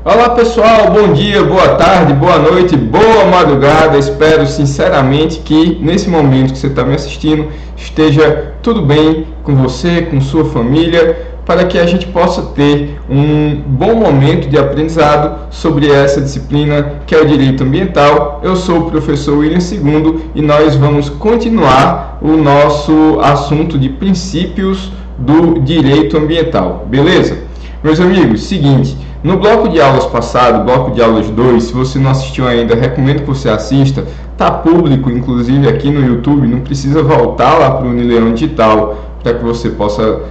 Olá pessoal, bom dia, boa tarde, boa noite, boa madrugada. Espero sinceramente que nesse momento que você está me assistindo esteja tudo bem com você, com sua família, para que a gente possa ter um bom momento de aprendizado sobre essa disciplina que é o Direito Ambiental. Eu sou o professor William II e nós vamos continuar o nosso assunto de princípios do direito ambiental, beleza? Meus amigos, seguinte, no bloco de aulas passado, bloco de aulas 2, se você não assistiu ainda, recomendo que você assista, está público inclusive aqui no YouTube, não precisa voltar lá para o Unileão Digital para que você possa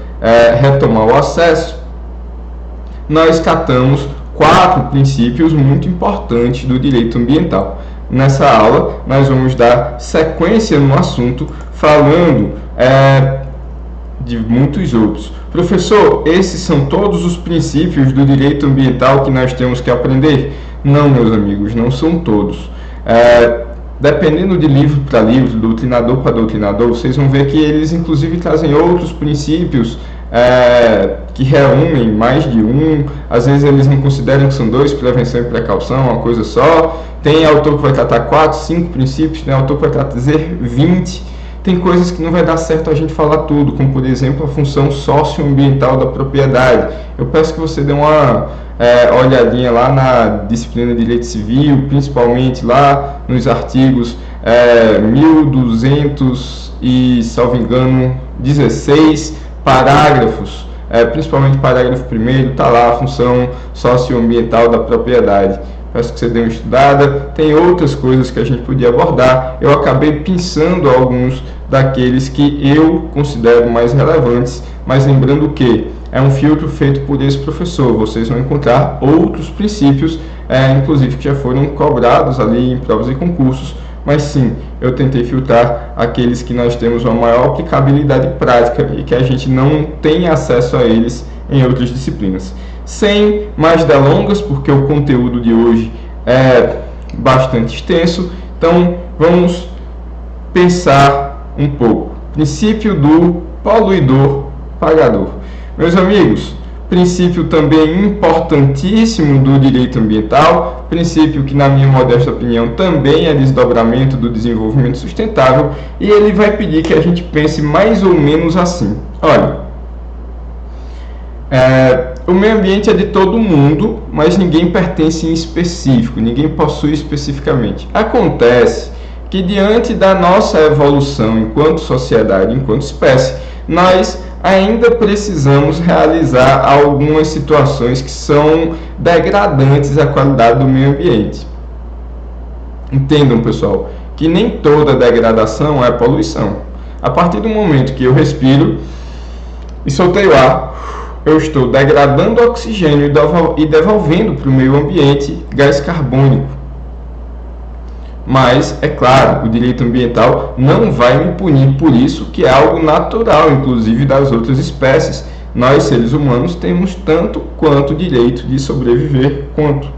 retomar o acesso. Nós catamos 4 princípios muito importantes do direito ambiental. Nessa aula, nós vamos dar sequência no assunto, falando de muitos outros. Professor, esses são todos os princípios do direito ambiental que nós temos que aprender? Não, meus amigos, não são todos. Dependendo de livro para livro, doutrinador para doutrinador, vocês vão ver que eles inclusive trazem outros princípios que reúnem mais de um. Às vezes eles não consideram que são 2, prevenção e precaução, uma coisa só. Tem autor que vai tratar 4, 5 princípios, tem autor que vai trazer 20. Tem coisas que não vai dar certo a gente falar tudo, como por exemplo a função socioambiental da propriedade. Eu peço que você dê uma olhadinha lá na disciplina de Direito Civil, principalmente lá nos artigos 1200 e, salvo engano, 16 parágrafos, principalmente parágrafo 1º, está lá a função socioambiental da propriedade. Peço que você dê uma estudada. Tem outras coisas que a gente podia abordar. Eu acabei pensando alguns daqueles que eu considero mais relevantes, mas lembrando que é um filtro feito por esse professor. Vocês vão encontrar outros princípios, inclusive que já foram cobrados ali em provas e concursos, mas sim, eu tentei filtrar aqueles que nós temos uma maior aplicabilidade prática e que a gente não tem acesso a eles em outras disciplinas. Sem mais delongas, porque o conteúdo de hoje é bastante extenso, então vamos pensar um pouco. Princípio do poluidor pagador. Meus amigos, princípio também importantíssimo do direito ambiental, princípio que, na minha modesta opinião, também é desdobramento do desenvolvimento sustentável, e ele vai pedir que a gente pense mais ou menos assim. Olha, o meio ambiente é de todo mundo, mas ninguém pertence em específico, ninguém possui especificamente. Acontece que, diante da nossa evolução enquanto sociedade, enquanto espécie, nós ainda precisamos realizar algumas situações que são degradantes à qualidade do meio ambiente. Entendam, pessoal, que nem toda degradação é poluição. A partir do momento que eu respiro e soltei o ar, eu estou degradando o oxigênio e devolvendo para o meio ambiente gás carbônico. Mas, é claro, o direito ambiental não vai me punir por isso, que é algo natural, inclusive das outras espécies. Nós, seres humanos, temos tanto quanto direito de sobreviver quanto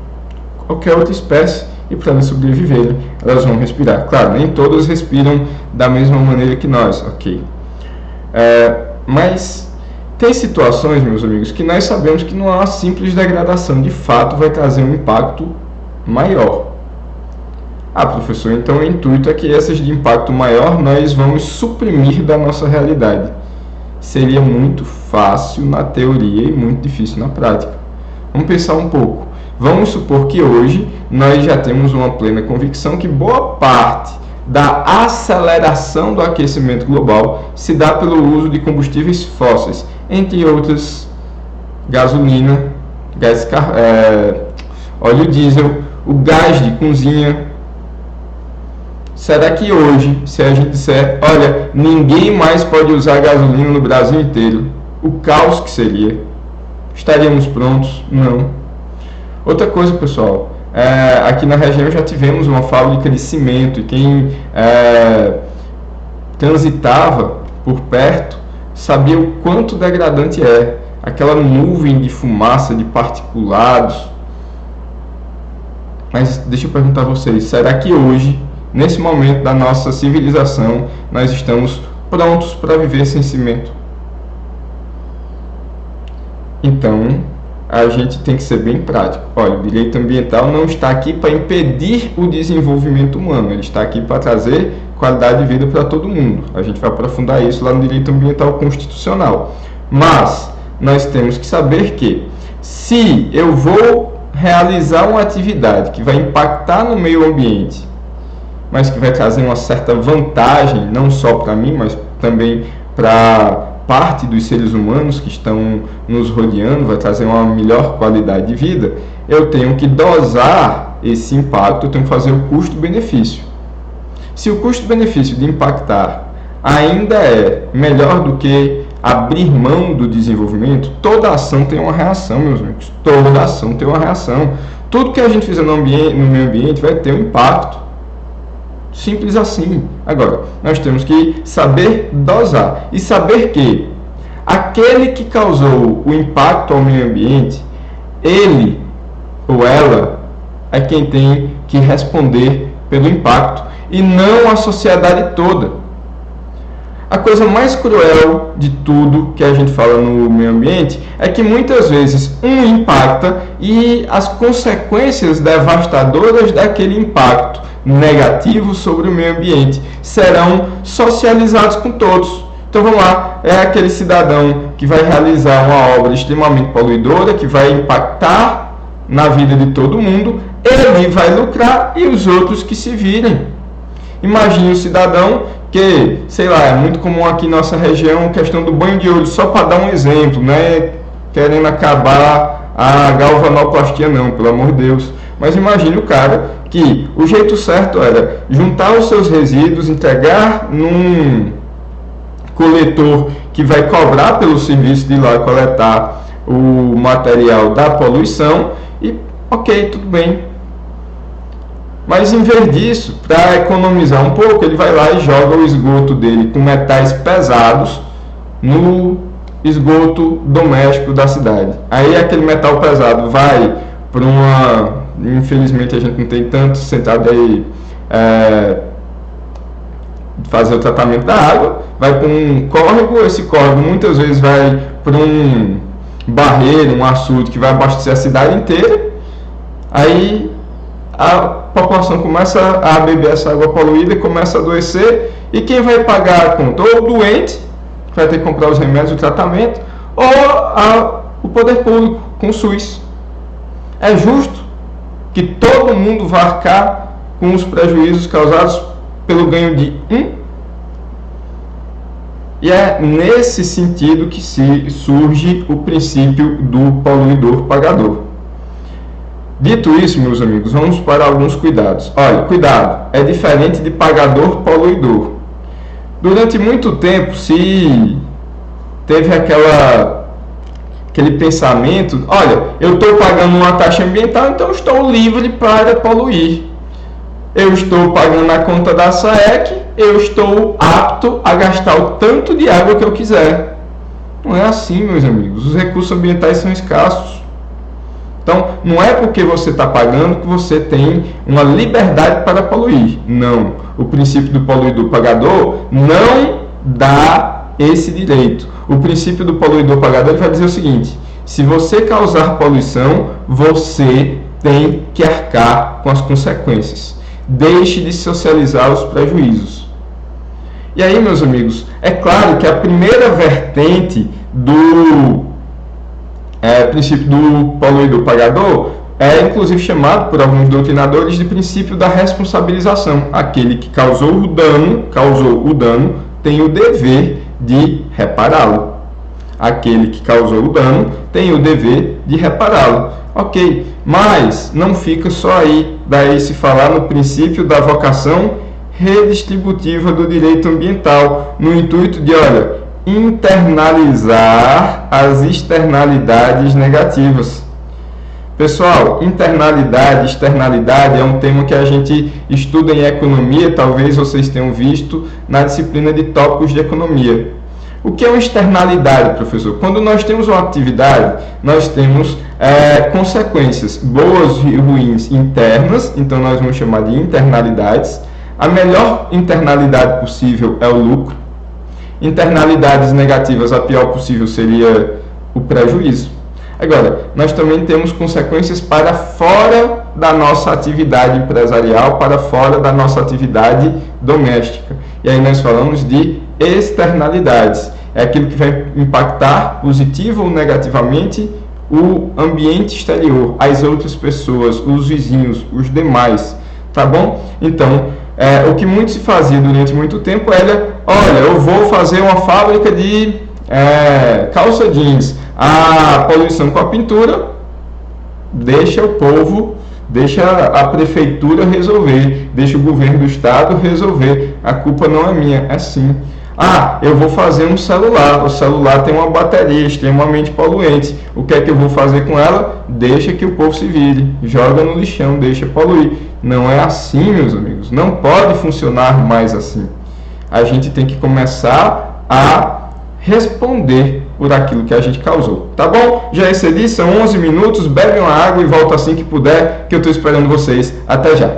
qualquer outra espécie, e para elas sobreviverem, elas vão respirar. Claro, nem todas respiram da mesma maneira que nós, ok? Mas tem situações, meus amigos, que nós sabemos que não há uma simples degradação, de fato vai trazer um impacto maior. Professor, então o intuito é que essas de impacto maior nós vamos suprimir da nossa realidade. Seria muito fácil na teoria e muito difícil na prática. Vamos pensar um pouco. Vamos supor que hoje nós já temos uma plena convicção que boa parte da aceleração do aquecimento global se dá pelo uso de combustíveis fósseis, entre outras, gasolina, óleo diesel, o gás de cozinha. Será que hoje, se a gente disser, olha, ninguém mais pode usar gasolina no Brasil inteiro, o caos que seria? Estaríamos prontos? Não. Outra coisa, pessoal, aqui na região já tivemos uma fábrica de cimento e quem transitava por perto sabia o quanto degradante é aquela nuvem de fumaça, de particulados. Mas deixa eu perguntar a vocês, será que hoje, nesse momento da nossa civilização, nós estamos prontos para viver sem cimento? Então, a gente tem que ser bem prático. Olha, o direito ambiental não está aqui para impedir o desenvolvimento humano, ele está aqui para trazer qualidade de vida para todo mundo. A gente vai aprofundar isso lá no direito ambiental constitucional. Mas nós temos que saber que, se eu vou realizar uma atividade que vai impactar no meio ambiente, mas que vai trazer uma certa vantagem, não só para mim, mas também para parte dos seres humanos que estão nos rodeando, vai trazer uma melhor qualidade de vida, eu tenho que dosar esse impacto, eu tenho que fazer o custo-benefício. Se o custo-benefício de impactar ainda é melhor do que abrir mão do desenvolvimento, toda ação tem uma reação, meus amigos. Toda ação tem uma reação. Tudo que a gente fizer no meio ambiente vai ter um impacto. Simples assim. Agora, nós temos que saber dosar e saber que aquele que causou o impacto ao meio ambiente, ele ou ela é quem tem que responder pelo impacto e não a sociedade toda. A coisa mais cruel de tudo que a gente fala no meio ambiente é que muitas vezes um impacta e as consequências devastadoras daquele impacto negativo sobre o meio ambiente serão socializados com todos. Então vamos lá, é aquele cidadão que vai realizar uma obra extremamente poluidora, que vai impactar na vida de todo mundo, ele vai lucrar e os outros que se virem. Imagine um cidadão que, sei lá, é muito comum aqui em nossa região, questão do banho de olho, só para dar um exemplo, né? Querendo acabar a galvanoplastia não, pelo amor de Deus. Mas imagine o cara que o jeito certo era juntar os seus resíduos, entregar num coletor que vai cobrar pelo serviço de ir lá coletar o material da poluição e ok, tudo bem. Mas em vez disso, para economizar um pouco, ele vai lá e joga o esgoto dele com metais pesados no esgoto doméstico da cidade. Aí aquele metal pesado vai para uma... Infelizmente a gente não tem tanto sentado aí fazer o tratamento da água, vai para um córrego, esse córrego muitas vezes vai para um barreiro, um açude que vai abastecer a cidade inteira. Aí a população começa a beber essa água poluída, começa a adoecer, e quem vai pagar a conta? Ou o doente, que vai ter que comprar os remédios, o tratamento, ou o poder público, com o SUS. É justo que todo mundo vá arcar com os prejuízos causados pelo ganho de um? E é nesse sentido que surge o princípio do poluidor pagador. Dito isso, meus amigos, vamos para alguns cuidados. Olha, cuidado, é diferente de pagador-poluidor. Durante muito tempo se teve aquele pensamento, olha, eu estou pagando uma taxa ambiental, então eu estou livre para poluir. Eu estou pagando a conta da SAEC, eu estou apto a gastar o tanto de água que eu quiser. Não é assim, meus amigos, os recursos ambientais são escassos. Então, não é porque você está pagando que você tem uma liberdade para poluir. Não. O princípio do poluidor pagador não dá esse direito. O princípio do poluidor pagador vai dizer o seguinte: se você causar poluição, você tem que arcar com as consequências. Deixe de socializar os prejuízos. E aí, meus amigos, é claro que a primeira vertente do princípio do poluidor pagador é inclusive chamado por alguns doutrinadores de princípio da responsabilização. Aquele que causou o dano tem o dever de repará-lo. Aquele que causou o dano tem o dever de repará-lo. Ok, mas não fica só aí. Daí se falar no princípio da vocação redistributiva do direito ambiental, no intuito de, olha, internalizar as externalidades negativas. Pessoal, internalidade, externalidade é um tema que a gente estuda em economia, talvez vocês tenham visto na disciplina de tópicos de economia. O que é uma externalidade, professor? Quando nós temos uma atividade, nós temos consequências boas e ruins internas, então nós vamos chamar de internalidades. A melhor internalidade possível é o lucro. Internalidades negativas, a pior possível seria o prejuízo. Agora, nós também temos consequências para fora da nossa atividade empresarial, para fora da nossa atividade doméstica. E aí nós falamos de externalidades. É aquilo que vai impactar positivo ou negativamente o ambiente exterior, as outras pessoas, os vizinhos, os demais, tá bom? Então, o que muito se fazia durante muito tempo era, olha, eu vou fazer uma fábrica de calça jeans, a poluição com a pintura, deixa o povo, deixa a prefeitura resolver, deixa o governo do estado resolver, a culpa não é minha, é sim. Eu vou fazer um celular, o celular tem uma bateria extremamente poluente, o que é que eu vou fazer com ela? Deixa que o povo se vire, joga no lixão, deixa poluir. Não é assim, meus amigos, não pode funcionar mais assim. A gente tem que começar a responder por aquilo que a gente causou, tá bom? Já excedi, são 11 minutos, bebe uma água e volta assim que puder, que eu estou esperando vocês. Até já!